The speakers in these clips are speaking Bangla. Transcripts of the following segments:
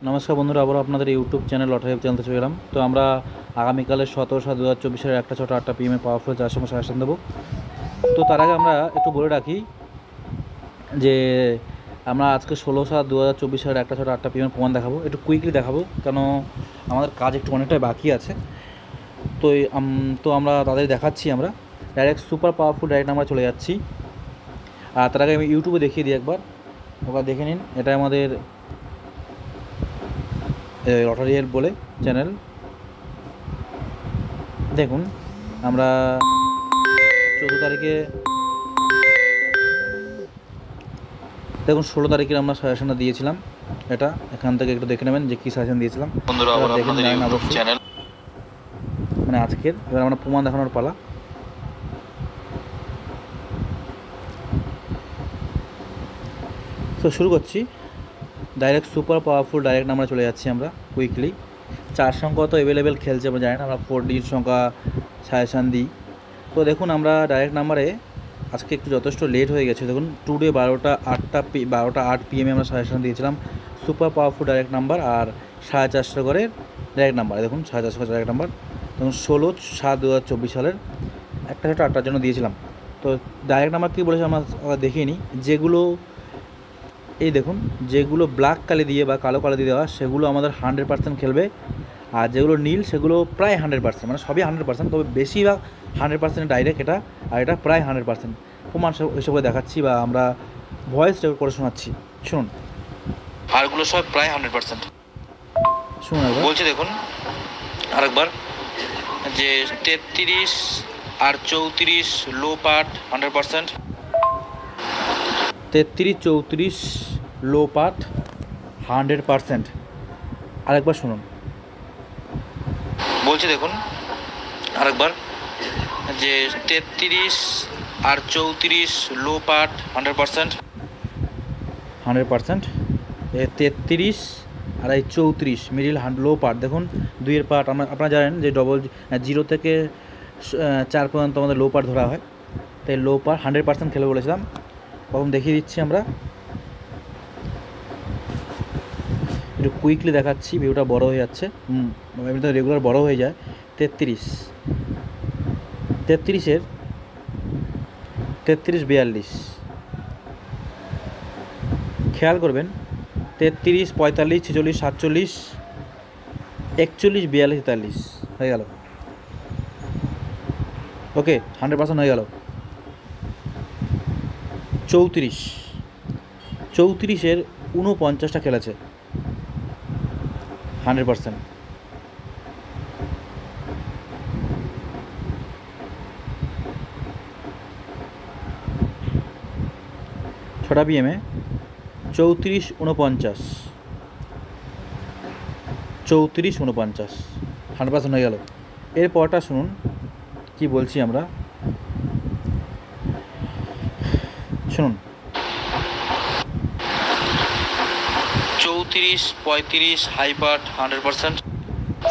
নমস্কার বন্ধুরা, আবার আপনাদের ইউটিউব চ্যানেল লটারি চ্যানেলতে চলে এলাম। তো আমরা আগামীকালের 17/7/2024 1টা 6 8টা PM পাওয়ার ফ্লো যার সময় সাজেশন দেবো। তো তার আগে আমরা একটু বলে রাখি যে আমরা আজকে 16/7/2024 1টা 6 8টা PM প্রমাণ দেখাবো। একটু কুইকলি দেখাবো, কেন আমাদের কাজ একটু অনেকটাই বাকি আছে। তো আমরা তাদের দেখাচ্ছি। আমরা direct super powerful direct number চলে যাচ্ছি। আর তার আগে আমি ইউটিউবে দেখিয়ে দিই একবার, ওরা দেখে নিন। এটা আমাদের লটারি হেল্প বলে চ্যানেল। দেখুন, আমরা 14 তারিখে, দেখুন 16 তারিখের আমরা সাজেশনটা দিয়েছিলাম। এটা এখান থেকে একটু দেখে নেবেন যে কী সাজেশন দিয়েছিলাম বন্ধুরা, আবার আপনাদের ইউটিউব চ্যানেল মানে আজকের। এবার আমরা প্রমাণ দেখানোর পালা। তো শুরু করছি। Direct super powerful direct number চলে যাচ্ছি আমরা কুইকলি। 4 সংখ্যা তো অ্যাভেলেবেল খেলছে, আমরা জানি না, আমরা 4 ডিজিট সংখ্যা সাজেশান দিই। তো দেখুন, আমরা ডাইরেক্ট নাম্বারে আজকে একটু যথেষ্ট লেট হয়ে গেছে। দেখুন টুডে 12টা 8 PM আমরা সাজেশান দিয়েছিলাম সুপার পাওয়ারফুল ডাইরেক্ট নাম্বার আর 450 করে ডাইরেক্ট নাম্বার। দেখুন 450 করে ডাইরেক্ট নাম্বার, দেখুন 16/7/2024 সালের 1টা 6 8টার জন্য দিয়েছিলাম। তো ডাইরেক্ট নাম্বার কী বলেছে আমরা দেখিয়ে নিই। যেগুলো এই দেখুন, যেগুলো ব্ল্যাক কালি দিয়ে বা কালো কালি দিয়ে দেওয়া সেগুলো আমাদের 100% খেলবে, আর যেগুলো নীল সেগুলো প্রায় 100%, মানে সবই 100%, তবে বেশিরভাগ 100% ডাইরেক্ট এটা, আর এটা প্রায় 100%। প্রমাণ হিসেবে দেখাচ্ছি বা আমরা ভয়েস রেকর্ড করে শোনাচ্ছি, শুনুন। আরগুলো সব প্রায় 100%। শুনুন একবার বলছি, দেখুন আরেকবার, যে 33 আর 34 লো পার্ট 100%, 33 34 লো পার্ট 100%। আরেকবার শুনুন, বলছি দেখুন আরেকবার, যে 33 আর 34 লো পার্ট 100%। 33 আর এই 34 মিডিল লো পার্ট। দেখুন দুইয়ের পার্ট আপনারা জানেন যে ডবল 0 থেকে 4 পর্যন্ত আমাদের লো পার্ট ধরা হয়। তাই লো পার্ট 100% খেলে বলেছিলাম। প্রথম দেখিয়ে দিচ্ছি আমরা, একটু কুইকলি দেখাচ্ছি, ভিউটা বড় হয়ে যাচ্ছে, এমনিতে রেগুলার বড় হয়ে যায়। 33 42 খেয়াল করবেন। 33 45 46 47 41 42 43 হয়ে গেল। ওকে, 100% হয়ে গেল। 34 49টা খেলেছে 100%। 6টা PM 34 49 100% হয়ে গেল। এর পরটা শুনুন কি বলছি আমরা, শুনুন। 34 35 high part 100%,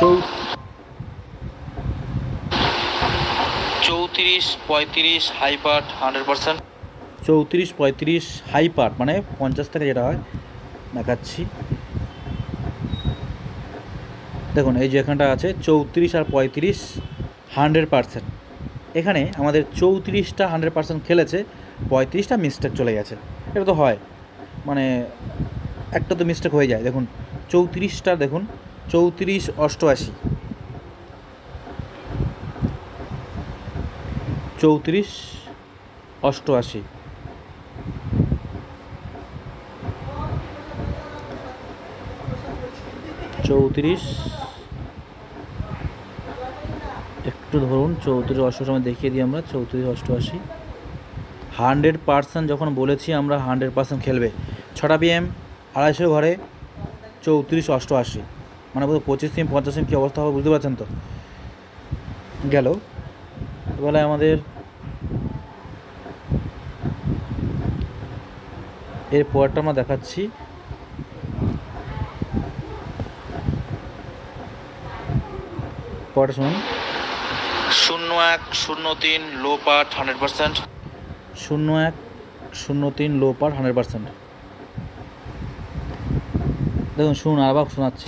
34 35 high part 100%, 34 35 high part মানে 50 থেকে যেটা হয় দেখাচ্ছি। দেখুন এই যে এখানটা আছে 34 আর 35 100%। এখানে আমাদের 34টা 100% খেলেছে, 35টা মিস্টেক চলে গেছে। এটা তো হয়, মানে একটা তো মিস্টেক হয়ে যায়। দেখুন 34টা, দেখুন 34 88 34 88 34, একটু ধরুন 34 88 দেখিয়ে দিই আমরা। 34 88 100% যখন বলেছি আমরা 100% খেলবে। 6টা PM 250 ঘরে 34 88, মানে বোধ 25 থেকে 50 কী অবস্থা হবে বুঝতে পারছেন তো। গেল এবেলায় আমাদের এর পরটা আমরা দেখাচ্ছি। পরটা শুনুন। 01 03 লো পার্ট 100%, 01 03 লো পার্ট 100%। দেখুন শুনুন, আবার শোনাচ্ছি।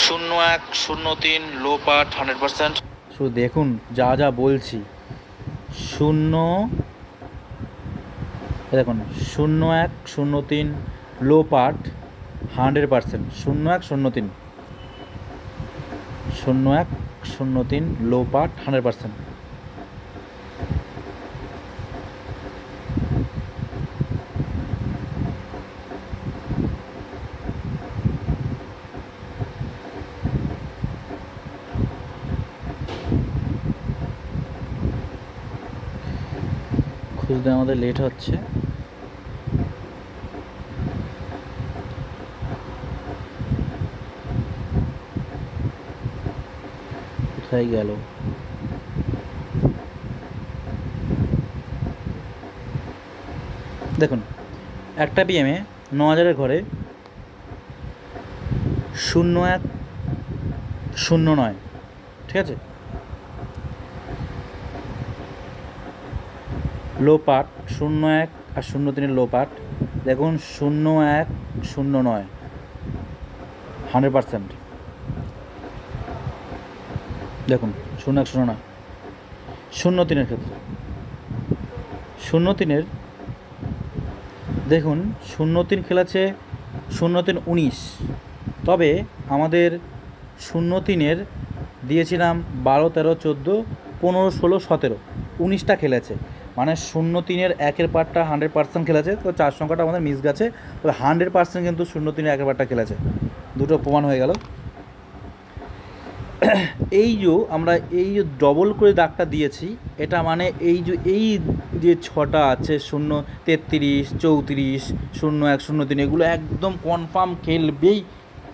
0103 লো পার্ট 100%। শুধু দেখুন যা যা বলছি। শূন্য, দেখুন 0103 লো পার্ট 100%, 0103 0103 লো পার্ট 100%। খুঁজতে আমাদের লেট হচ্ছে। কোথায় গেল? দেখুন একটা পিএমে 9000-এর ঘরে 0109, ঠিক আছে, লো পার্ট 01 আর 03-এর লো পার্ট। দেখুন 0109 100%। দেখুন 0109। 03-এর ক্ষেত্রে 03-এর দেখুন 03 খেলেছে 03-19, তবে আমাদের 03-এর দিয়েছিলাম 12, 13, 14, 15, 16, 17, 19টা খেলেছে, মানে 03-এর একের পার্টটা 100% খেলেছে। তো 4 সংখ্যাটা আমাদের মিস গেছে, তবে 100% কিন্তু 03-এর একের পার্টটা খেলেছে। দুটো প্রমাণ হয়ে গেল। এই যে আমরা এই যে ডবল করে দাগটা দিয়েছি, এটা মানে এই যে 6টা আছে 0, 33, 34, 01, 03, এগুলো একদম কনফার্ম খেলবেই,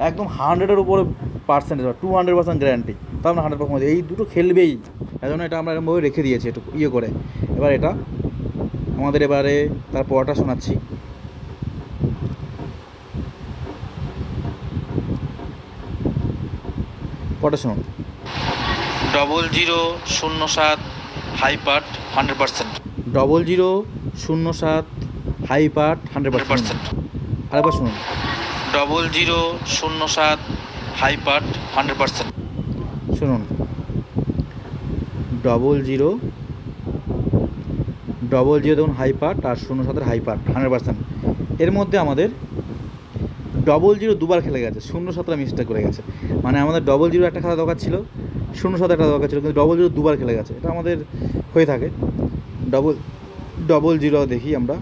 একদম 100-এর উপরে পার্সেন্টেজ, 200% গ্যারান্টি। তার মানে 100% এই দুটো খেলবেই, এই জন্য এটা আমরা এরকমভাবে রেখে দিয়েছি একটু ইয়ে করে। এবার এটা আমাদের এবারে তার পড়াটা শোনাচ্ছি। পড়া শুনুন। 0007 হাই পার্ট 100%। 0007 high part 100%। আরেকবার শুনুন। 0007 হাই পার্ট 100%। শুনুন 00 দেখুন হাই পার্ট, আর 07-এর হাই পার্ট 100%। এর মধ্যে আমাদের 00 দুবার খেলে গেছে, 07-টা মিস্টেক করে গেছে, মানে আমাদের 00 একটা খেলা দরকার ছিল, 07 একটা দরকার ছিল, কিন্তু 00 দুবার খেলে গেছে। এটা আমাদের হয়ে থাকে। 00 দেখি আমরা।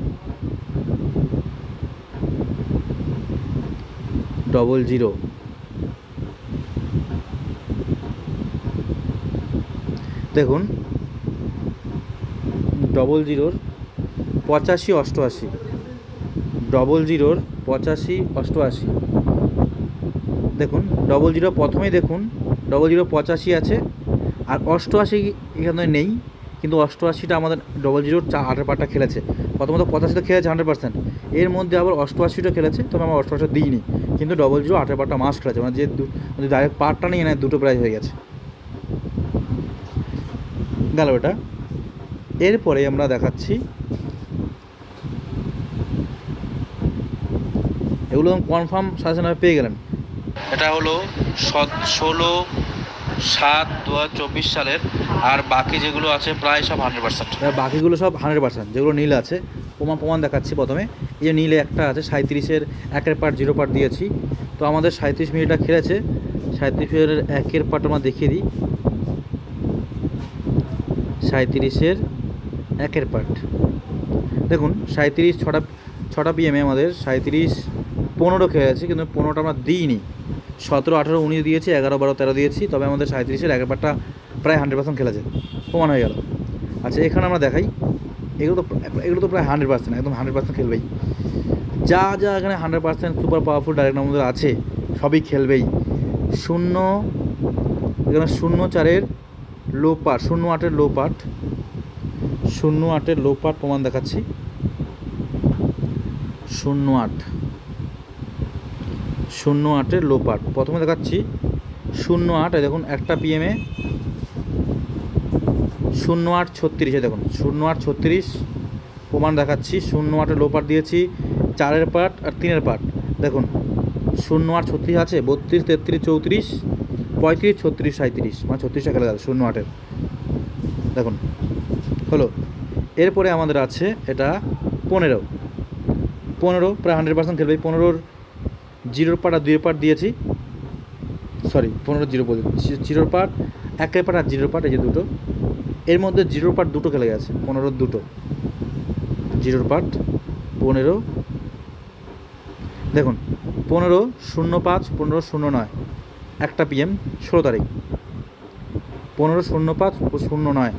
00 দেখুন 00-র 85, 88, 00-র 85, 88। দেখুন 00 প্রথমেই দেখুন 00 85 আছে, আর 88 এখানে নেই, কিন্তু 88টা আমাদের 00 8-এর পার্টটা খেলেছে। প্রথমত 85টা খেলেছে 100%, এর মধ্যে আবার 88টা খেলেছে, তবে আমরা 88টা দিইনি, কিন্তু 00 8-এর পার্টটা মাস্ট খেলেছে, মানে যে ডাইরেক্ট পার্টটা নেই, না দুটো প্রাইজ হয়ে গেছে, গেল ওটা। এরপরে আমরা দেখাচ্ছি, এগুলো কনফার্ম সাজেশন পেয়ে গেলেন। এটা হলো 16/7/2024 সালের, আর বাকি যেগুলো আছে প্রায় সব 100%। বাকিগুলো সব 100%, যেগুলো নীল আছে প্রমাণ দেখাচ্ছি। প্রথমে এই যে নীলে একটা আছে 37-এর একের পার্ট 0 পার্ট দিয়েছি, তো আমাদের 37 মিনিটটা খেলেছে। 37-এর একের পার্ট আমরা দেখিয়ে দিই। 37-এর একের পার্ট দেখুন 37 ছটা পিএমে আমাদের 37-15 খেলেছে, কিন্তু 15টা আমরা দিইনি। 17, 18, 19 দিয়েছি, 11, 12, 13 দিয়েছি, তবে আমাদের 37-এর একের পার্টটা প্রায় 100% খেলেছে, প্রমাণ হয়ে গেল। আচ্ছা এখানে আমরা দেখাই, এগুলো তো প্রায় 100%, একদম 100% খেলবেই। যা এখানে 100% সুপার পাওয়ারফুল ডাইরেক্ট আমাদের আছে সবই খেলবেই। এখানে 04-এর লো পার্ট, 08-এর লো পার্ট, 08-এর লো পার্ট প্রমাণ দেখাচ্ছি। 08-এর লো পার্ট প্রথমে দেখাচ্ছি। 08 দেখুন একটা পিএমে 08-36, দেখুন 08-36 প্রমাণ দেখাচ্ছি। 08-এর লো পার্ট দিয়েছি, 4-এর পার্ট আর 3-এর পার্ট। দেখুন 0 8 36 আছে, 32 33 34 35 36 37, মানে 36টা খেলা গেল 0 8-এর। দেখুন হলো। এরপরে আমাদের আছে এটা 15 প্রায় 100% খেলবে। 15-র 0-র পার্ট আর 2-এর পার্ট দিয়েছি, সরি 15 0 বলি, 0-র পার্ট 1-এর পার্ট আর 0-র পার্ট, এই যে দুটো। এর মধ্যে 0-র পার্ট দুটো খেলে গেছে, 15-র দুটো 0-র পার্ট 15। দেখুন 15-05 15-09 একটা PM 16 তারিখ, 15-05 09।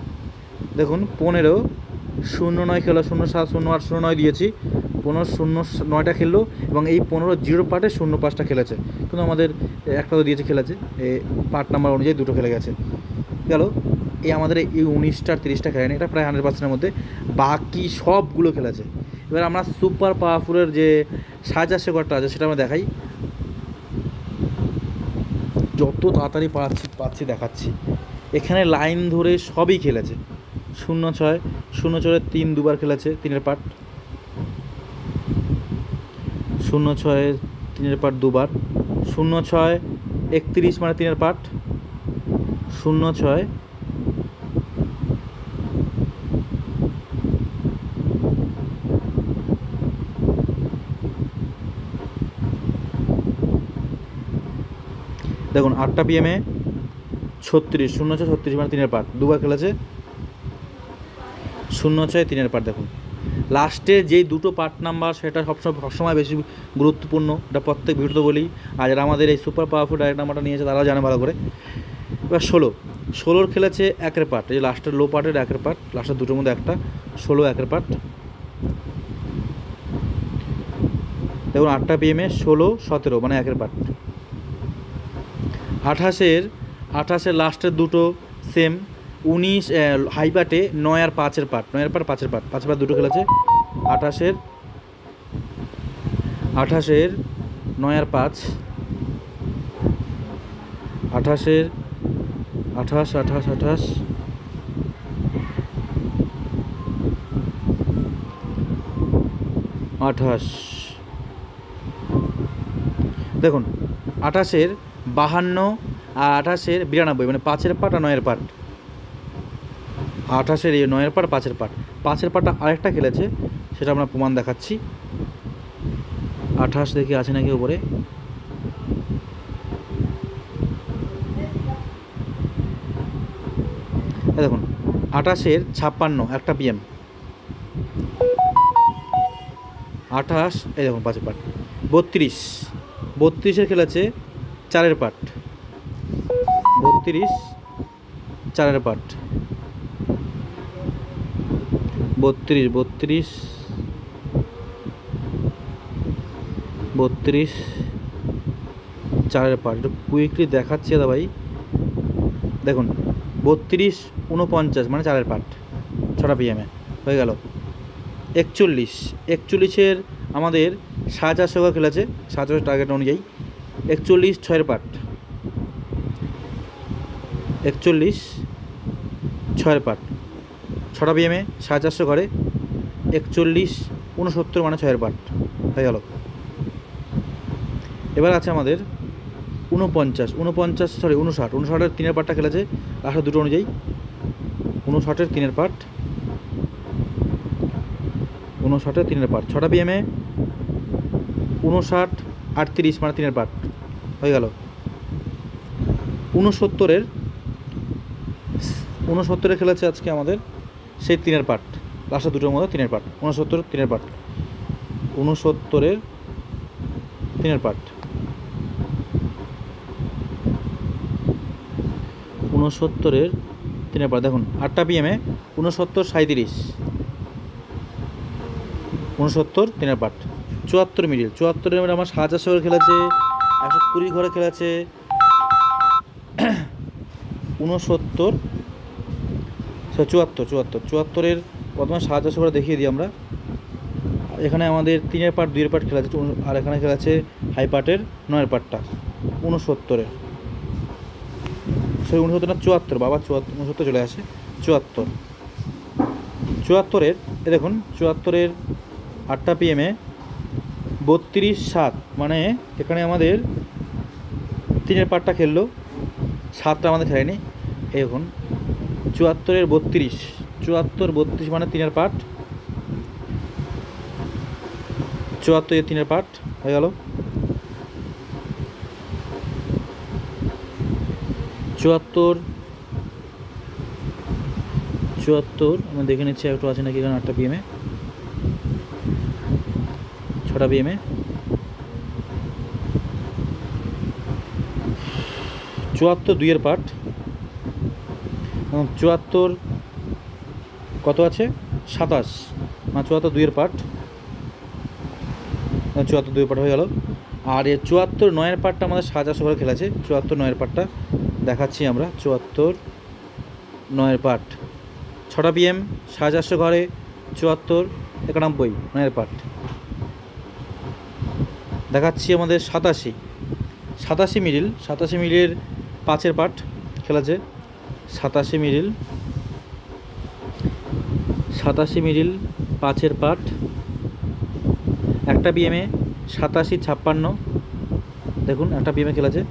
দেখুন 15-09 খেলো, 07 08 09 দিয়েছি, 15-09টা খেললো এবং এই 15 0 পার্টে 05টা খেলেছে, কিন্তু আমাদের একটা তো দিয়েছে খেলেছে, পার্ট নাম্বার অনুযায়ী দুটো খেলে গেছে গেল। এই আমাদের এই 19টা 30টা খেলেনি, এটা প্রায় 100%-এর মধ্যে, বাকি সবগুলো খেলেছে। এবার আমরা সুপার পাওয়ারফুলের যে সাজা শেকড়টা আছে সেটা আমরা দেখাই, যত তাড়াতাড়ি পাচ্ছি দেখাচ্ছি। এখানে লাইন ধরে সবই খেলেছে। 06 06-এর 3 দুবার খেলেছে, 3-এর পার্ট। 06-এর 3-এর পার্ট দুবার, 06 31 মানে 3-এর পার্ট, 06 দেখুন 8টা PM 36 06 36 মানে 3-এর পার্ট দুবার খেলেছে, 06 3-এর পার্ট। দেখুন লাস্টে যেই দুটো পার্ট নাম্বার সেটা সবসময় বেশি গুরুত্বপূর্ণ, এটা প্রত্যেক ভিডিওতে বলি। আর যারা আমাদের এই সুপার পাওয়ারফুল ডাইরেক্ট নাম্বারটা নিয়েছে তারাও জানে ভালো করে। এবার 16-র খেলেছে 1-এর পার্ট, এই যে লাস্টের লো পার্টের 1-এর পার্ট, লাস্টের দুটোর মধ্যে একটা, 16 1-এর পার্ট। দেখুন 8টা PM 16 17 মানে 1-এর পার্ট। 28-এর লাস্টের দুটো সেম, 19 হাই পার্টে 9 আর 5-এর পার্ট, 9-এর পার্ট 5-এর পার্ট, 5-এর পার্ট দুটো খেলেছে। 28-এর 9 আর 5, 28-এর 28 28 28 28। দেখুন 28-এর 52 আর 28-এর 92 মানে 5-এর পার্ট আর 9-এর পার্ট। 28-এর 9-এর পার্ট 5-এর পার্ট, 5-এর পার্টটা আরেকটা খেলেছে, সেটা আমরা প্রমাণ দেখাচ্ছি। 28 দেখি আছে নাকি উপরে, দেখুন 28-এর 56 একটা PM 28, এই দেখুন 5-এর পার্ট। 32-এর খেলেছে 4-এর পার্ট, 32 4-এর পার্ট, 32 4-এর পার্ট। একটু কুইকলি দেখাচ্ছি দাদা ভাই। দেখুন 32 49 মানে 4-এর পার্ট, 6টা PM হয়ে গেল। 41-এর আমাদের 4.5 খেলেছে, 7 টার্গেট অনুযায়ী, 41 6-এর পার্ট, 41 6-এর পার্ট, 6টা PM 4.5 করে, 41 69 মানে 6-এর পার্ট হয়ে গেল। এবার আছে আমাদের 59 59-এর 3-এর পার্টটা খেলেছে, লাস্টের দুটো অনুযায়ী, 59-এর 3-এর পার্ট, 59-এর 3-এর পার্ট, 6টা PM 59 38 মানে 3-এর পার্ট হয়ে গেল। 69-এর খেলেছে আজকে আমাদের সেই 3-এর পার্ট, লাস্টের দুটোর মধ্যে 3-এর পার্ট, 69-এর 3-এর পার্ট, 69-এর 3-এর পার্ট, 69-এর 3-এর পার্ট। দেখুন 8টা PM 69 37 69 3-এর পার্ট, 74 মিডিল, 74-এর মধ্যে আমার 7.5 খেলেছে, 120 ঘরে খেলেছে, 69 74-এর প্রথমে 7.5 করে দেখিয়ে দিই আমরা। এখানে আমাদের 3-এর পার্ট 2-এর পার্ট খেলেছে, আর এখানে খেলেছে হাই পার্টের 9-এর পার্টটা, 69-এর, সেই 69 না 74, বাবা 69 চলে আসে, 74-এর এ দেখুন 74-এর 8টা PM 32-7, মানে এখানে আমাদের 3-এর পার্টটা খেললো, 7টা আমাদের খেলেনি। এখন 74-এর 32, 74-32 মানে 3-এর পার্ট, 74-এর 3-এর পার্ট হয়ে গেল। 74 আমি দেখে নিচ্ছি একটু আছে নাকি এখানে। 8টা পিএমে, 6টা পিএমে, 74 2-এর পার্ট, এবং 74 কত আছে 27, মানে 74 2-এর পার্ট, 74 2-এর পার্ট হয়ে গেল। আর এই 74 9-এর পার্টটা আমাদের 750 করে খেলেছে। 74 9-এর পার্টটা দেখাচ্ছি আমরা। 74 9-এর পার্ট, 6টা পিএম, 450 ঘরে, 74 91 9-এর পার্ট দেখাচ্ছি আমাদের। 87 মিডিল, 87 মিডিলের 5-এর পার্ট খেলেছে। 87 মিডিল, 87 মিডিল 5-এর পার্ট, একটা বিএমে 87 56, দেখুন একটা বিএমে খেলেছে।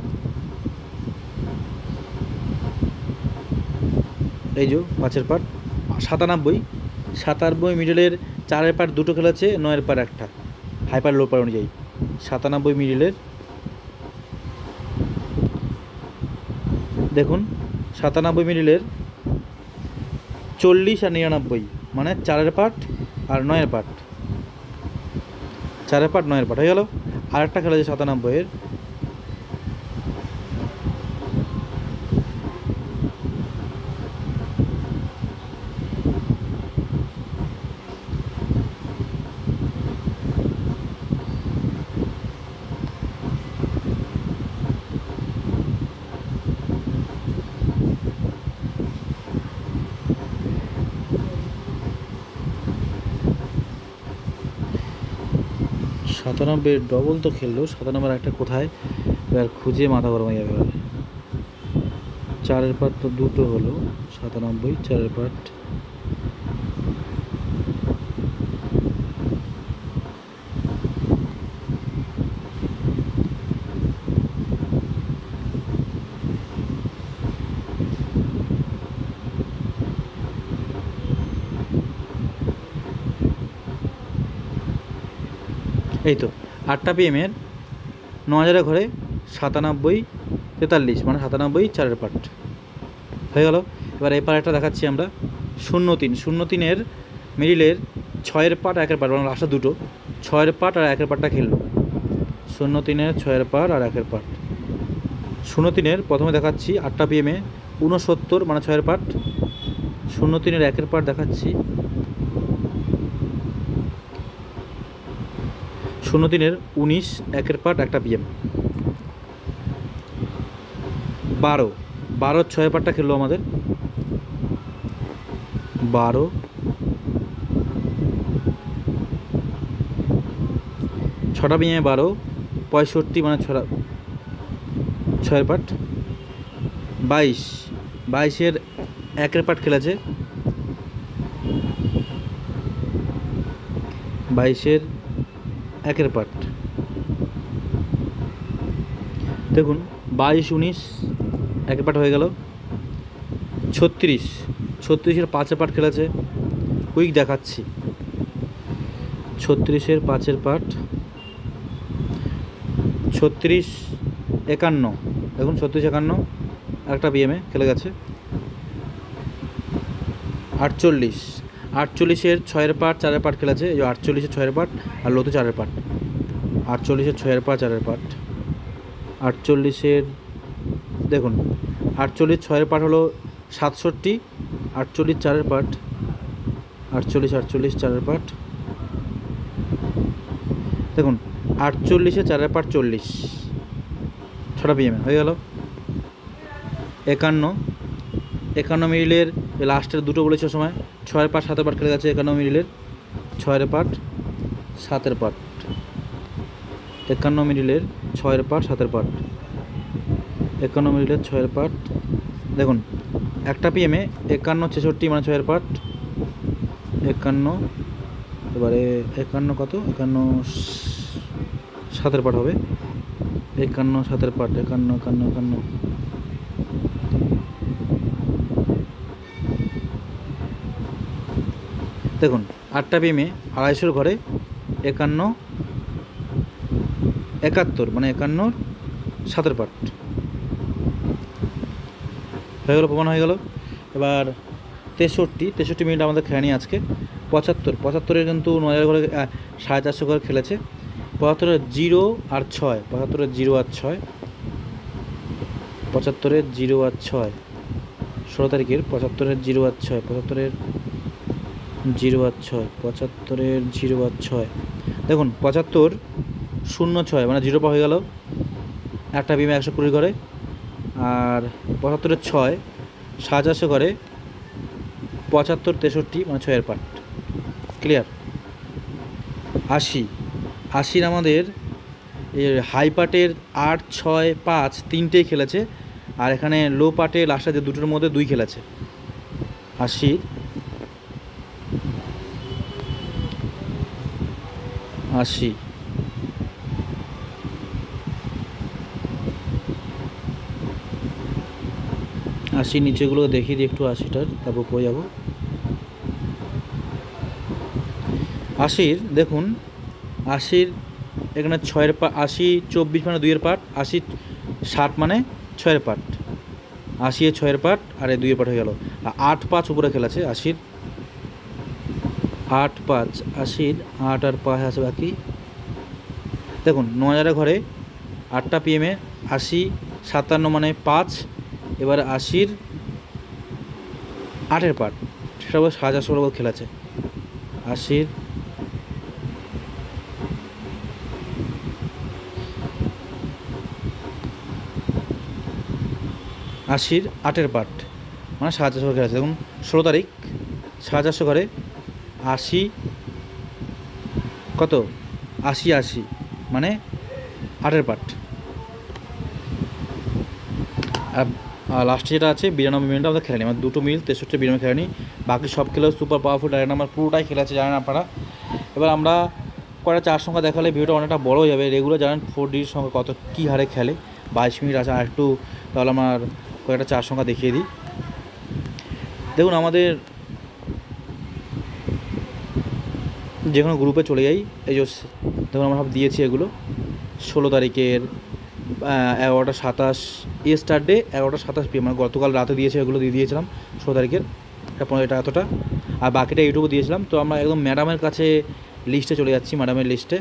এই যে 5-এর পার্ট। 97 মিডিলের 4-এর পার্ট দুটো খেলেছে, 9-এর পার্ট একটা, হাইপার লো পার অনুযায়ী। 97 মিডিলের দেখুন, 97 মিডিলের 40 আর 99, মানে 4-এর পার্ট আর 9-এর পার্ট, 4-এর পার্ট 9-এর পার্ট হয়ে গেল। আর একটা খেলেছে 97-এর, ডবল তো খেললো। 97 একটা কোথায় এবার খুঁজে মাথা গরম হয়ে যাবে এবার। 4-এর পার্ট তো দুটো হলো, 97 4-এর পার্ট, এই তো 8টা পিএমের 9000 ঘরে 97 43, মানে 97 4-এর পার্ট হয়ে গেল। এবার এই পার্টটা দেখাচ্ছি আমরা। 03-03-এর মিডিলের 6-এর পার্ট 1-এর পার্ট, মানে লাস্টে দুটো 6-এর পার্ট আর 1-এর পার্টটা খেললো। 03-এর 6-এর পার্ট আর 1-এর পার্ট। 03-এর প্রথমে দেখাচ্ছি 8টা পিএমে 69, মানে 6-এর পার্ট। 03-এর 1-এর পার্ট দেখাচ্ছি। 03-এর 19 1-এর পার্ট, একটা পিএম। 12 6-এর পার্টটা খেললো আমাদের। 12 6টা পিএমে 12 65, মানে 6-এর পার্ট। 22-এর 1-এর পার্ট খেলেছে। 22-এর 1-এর পার্ট দেখুন। 22-19 1-এর পার্ট হয়ে গেল। 36-এর 5-এর পার্ট খেলেছে। কুইক দেখাচ্ছি। 36-এর 5-এর পার্ট, 36-51 দেখুন, 36-51 একটা বিএমে খেলে গেছে। 48-এর 6-এর পার্ট 4-এর পার্ট খেলেছে। এই 48-এর 6-এর পার্ট আর লোতে 4-এর পার্ট। 48-এর 6-এর পার্ট 4-এর পার্ট। 48-এর দেখুন, 48 6-এর পার্ট হলো 67, 48 4-এর পার্ট, 48 4-এর পার্ট দেখুন। 48-এর 4-এর পার্ট 40, 6টা পিএমে হয়ে গেল। 51 মিডিলের লাস্টের দুটো বলেছে সময় 6-এর পার্ট 7-এর পার্ট খেলে গেছে। 51 মিডিলের 6-এর পার্ট 7-এর পার্ট, 51 মিডিলের 6-এর পার্ট 7-এর পার্ট, 51 মিডিলের 6-এর পার্ট দেখুন। একটা পিএমে 51 66, মানে 6-এর পার্ট 51। এবারে 51 কত 51 সাতের পাট হবে, 51 সাতের পাট, 51 51 51। দেখুন 8টা বিমে 250-র ঘরে 51 71, মানে 51 সাতের পাট হয়ে গেল, প্রমাণ হয়ে গেল। এবার 63 মিনিট আমাদের খেলেনি আজকে। 75 কিন্তু 9000 ঘরে 450 ঘরে খেলেছে। 75-এর 0 আর 6, 75-এর 0 আর 6, 75-এর 0 আর 6, 16 তারিখের 75-এর 0 আর 6, 75-এর 0 আর 6, 75-এর 0 আর 6। দেখুন 75 06, মানে 0 পা হয়ে গেল একটা বিমে 120 ঘরে। আর 75-এর 6 450 ঘরে 75 63, মানে 6-এর পাট। ক্লিয়ার। 80 আমাদের হাই পাটের 8 6 5 তিনটেই খেলেছে, আর এখানে লো পাটে লাস্টে যে দুটোর মধ্যে 2 খেলেছে। 80 নিচেগুলো দেখিয়ে দিই একটু। 80টার তারপর উপরে যাবো। 80 দেখুন 80 এখানে 6-এর পাট, 80 24 মানে 2-এর পাট, 80 60 মানে 6-এর পাট, 80 6-এর পাট আর 2-এর পাট হয়ে গেল। 8 5 উপরে খেলেছে 80, 8 5 80, 8 আর 5 আছে বাকি। দেখুন 9000-এর ঘরে 8টা PM-এ 80 57 মানে 5, এবার 80-র 8-এর পাট, সেটা 450 খেলেছে। 80-র 8-এর পাট, মানে 450 খেলেছে। দেখুন 16 তারিখ 450 ঘরে 80 কত 80 মানে 8-এর পাট। আর লাস্টে যেটা আছে 92 মিনিট আমাদের খেলেনি, আমার 2টো মিল 63 92 খেলেনি, বাকি সব খেলেও সুপার পাওয়ারফুল ডাইরেক্ট নাম্বার পুরোটাই খেলেছে, জানেন আপনারা। এবার আমরা কয়টা 4 সংখ্যা দেখালে ভিডিওটা অনেকটা বড় হয়ে যাবে। রেগুলার জানেন 4Dর সংখ্যা কত কী হারে খেলে, 22 মিনিট আছে। আর একটু তাহলে আমার কয়েকটা 4 সংখ্যা দেখিয়ে দিই। দেখুন আমাদের যে কোনো গ্রুপে চলে যাই, এই যে দেখুন আমরা সব দিয়েছি এগুলো। 16 তারিখের 11টা 27 ইয়েস্টারডে 11টা 27 PM, মানে গতকাল রাতে দিয়েছে, এগুলো দিয়ে দিয়েছিলাম 16 তারিখের। এটা এতটা, আর বাকিটা ইউটিউবে দিয়েছিলাম। তো আমরা একদম ম্যাডামের কাছে লিস্টে চলে যাচ্ছি, ম্যাডামের লিস্টে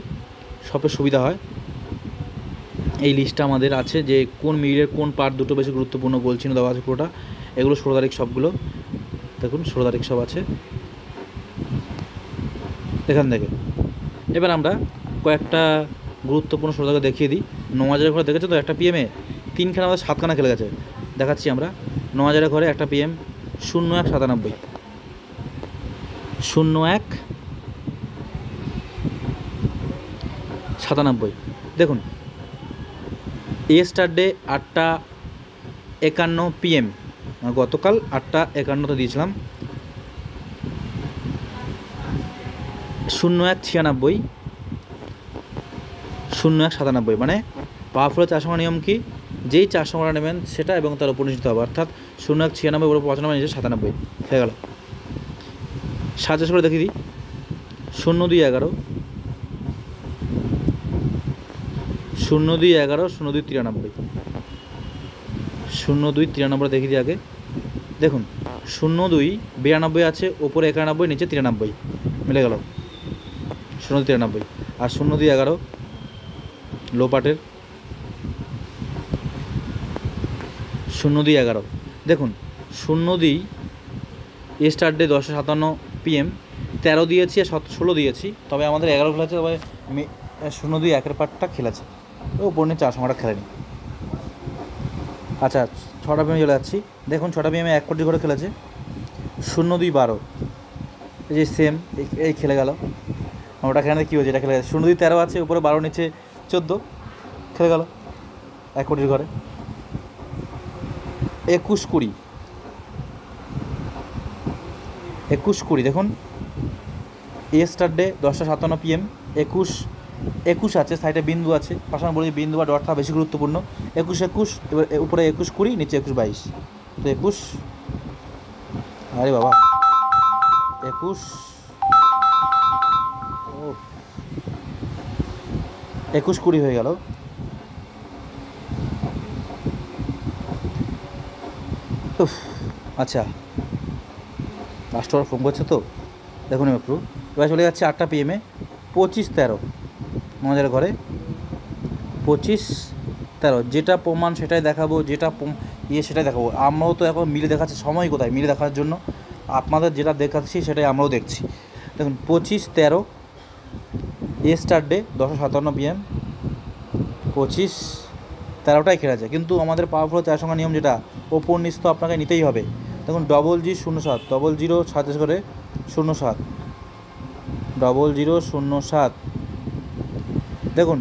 সবের সুবিধা হয়। এই লিস্টটা আমাদের আছে যে কোন মিলের কোন পার্ট দুটো বেশি গুরুত্বপূর্ণ গোলচিহ্ন দেওয়া আছে পুরোটা। এগুলো 16 তারিখ সবগুলো দেখুন, 16 তারিখ সব আছে এখান থেকে। এবার আমরা কয়েকটা গুরুত্বপূর্ণ 16 তারিখ দেখিয়ে দিই। 9000-এর ঘরে দেখেছো তো একটা PM-এ 3খানা আমাদের 7খানা খেলে গেছে, দেখাচ্ছি আমরা। 9000-এর ঘরে একটা PM 01 97, 01 97। দেখুন ইয়েস্টারডে 8টা 51 PM, গতকাল 8টা 51-তে দিয়েছিলাম। 01 96, 01 97, মানে পাওয়ারফুলের 4 সংখ্যা নিয়ম কি, যেই 4 সংখ্যাটা নেবেন সেটা এবং তার উপর নিশ্চিত হবে, অর্থাৎ 01 96 উপর 95 নিচে 97 হয়ে গেল। 7 করে দেখিয়ে দিই। 02 11, 02 11, 02 93, 02 93 দেখিয়ে দিই আগে। দেখুন 02 92 আছে, ওপরে 91, নিচে 93 মিলে গেল 02 93। আর 02 11 লো পাটের 02 11। দেখুন 02 ইয়েস্টারডে 10টা 57 PM 13 দিয়েছি আর 16 দিয়েছি, তবে আমাদের 11 খেলেছে, তবে 02 1-এর পাটটা খেলেছে, তো উপর নিয়ে 4 সংখ্যাটা খেলেনি। আচ্ছা 6টা PM চলে যাচ্ছি। দেখুন 6টা PM 1 কোটি করে খেলেছে 02 12, এই যে সেম এই খেলে গেল। ওটা খেলে কী হয়েছে, এটা খেলে গেছে 02 13 আছে, উপরে 12 নিচে 14 খেলে গেল 1 কোটির ঘরে। 21 20, 21 20 দেখুন ইয়েস্টারডে 10টা 57 PM 21 21 আছে, সাইডে বিন্দু আছে, পাশাপাশি বলি বিন্দু বা ডটটা বেশি গুরুত্বপূর্ণ। 21 21, এবার উপরে 21 20, নিচে 21 22, তো 21, আরে বাবা 21, ও 21 20 হয়ে গেল। উফ, আচ্ছা কাস্টমার ফোন করছে তো, দেখুন একটু। এবার চলে যাচ্ছে 8টা PM, 25 13 আমাদের ঘরে 25 13, যেটা প্রমাণ সেটাই দেখাবো, যেটা সেটাই দেখাবো। আমরাও তো এখন মিলে দেখাচ্ছি, সময় কোথায় মিলে দেখার জন্য, আপনাদের যেটা দেখাচ্ছি সেটাই আমরাও দেখছি। দেখুন 25 13 ইয়েস্টারডে 10:57 PM, 25 13টাই খেলা যায়, কিন্তু আমাদের পাওয়ারফুল 4 সংখ্যা নিয়ম যেটা, ওপর নিচ তো আপনাকে নিতেই হবে। দেখুন 0007 00 সাজেস্ট করে 07 0007, দেখুন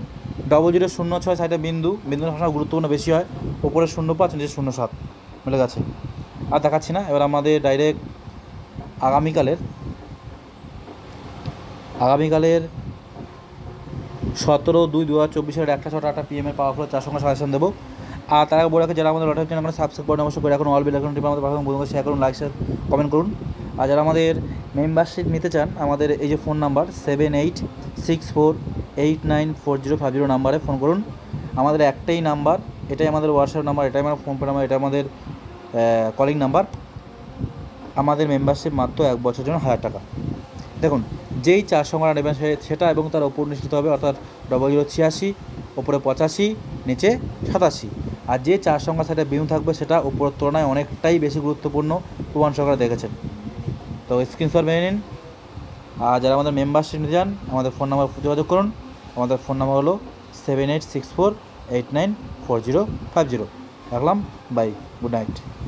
0006 সাইডে বিন্দু, বিন্দু সবসময় গুরুত্বপূর্ণ বেশি হয়, ওপরে 05 নিচে 07 মিলে গেছে। আর দেখাচ্ছি না, এবার আমাদের ডাইরেক্ট আগামীকালের 17/2/2024 1টা 6টা 8টা PM পাওয়ারফুল 4 সংখ্যা সাজেশন দেবো। আর তার আগে বলে রাখি, যারা আমাদের লটারি চ্যানেল আমরা সাবস্ক্রাইব করেন অবশ্যই করে, এখন অল বেল আইকনটি আমাদের পাঠান, বন্ধুদের শেয়ার করুন, লাইক শেয়ার কমেন্ট করুন। আর যারা আমাদের মেম্বারশিপ নিতে চান, আমাদের এই যে ফোন নাম্বার 7864894050 নাম্বারে ফোন করুন। আমাদের একটাই নাম্বার, এটাই আমাদের হোয়াটসঅ্যাপ নাম্বার, এটাই আমার ফোনপে নাম্বার, এটা আমাদের কলিং নাম্বার। আমাদের মেম্বারশিপ মাত্র 1 বছরের জন্য 1000 টাকা। দেখুন যেই 4 সংখ্যাটা নেবেন সেটা এবং তার ওপর নিশ্চিত হবে, অর্থাৎ 0086, ওপরে 85, নিচে 87। আর যে 4 সংখ্যা সেটা বিন্দু থাকবে সেটা ওপরের তুলনায় অনেকটাই বেশি গুরুত্বপূর্ণ, প্রমাণ সহকারে দেখেছেন। তো স্ক্রিনশট মেনে নিন। আর যারা আমাদের মেম্বারশিপ নিতে চান, আমাদের ফোন নাম্বার যোগাযোগ করুন। আমাদের ফোন নাম্বার হলো 7864894050। রাখলাম, বাই, গুড নাইট।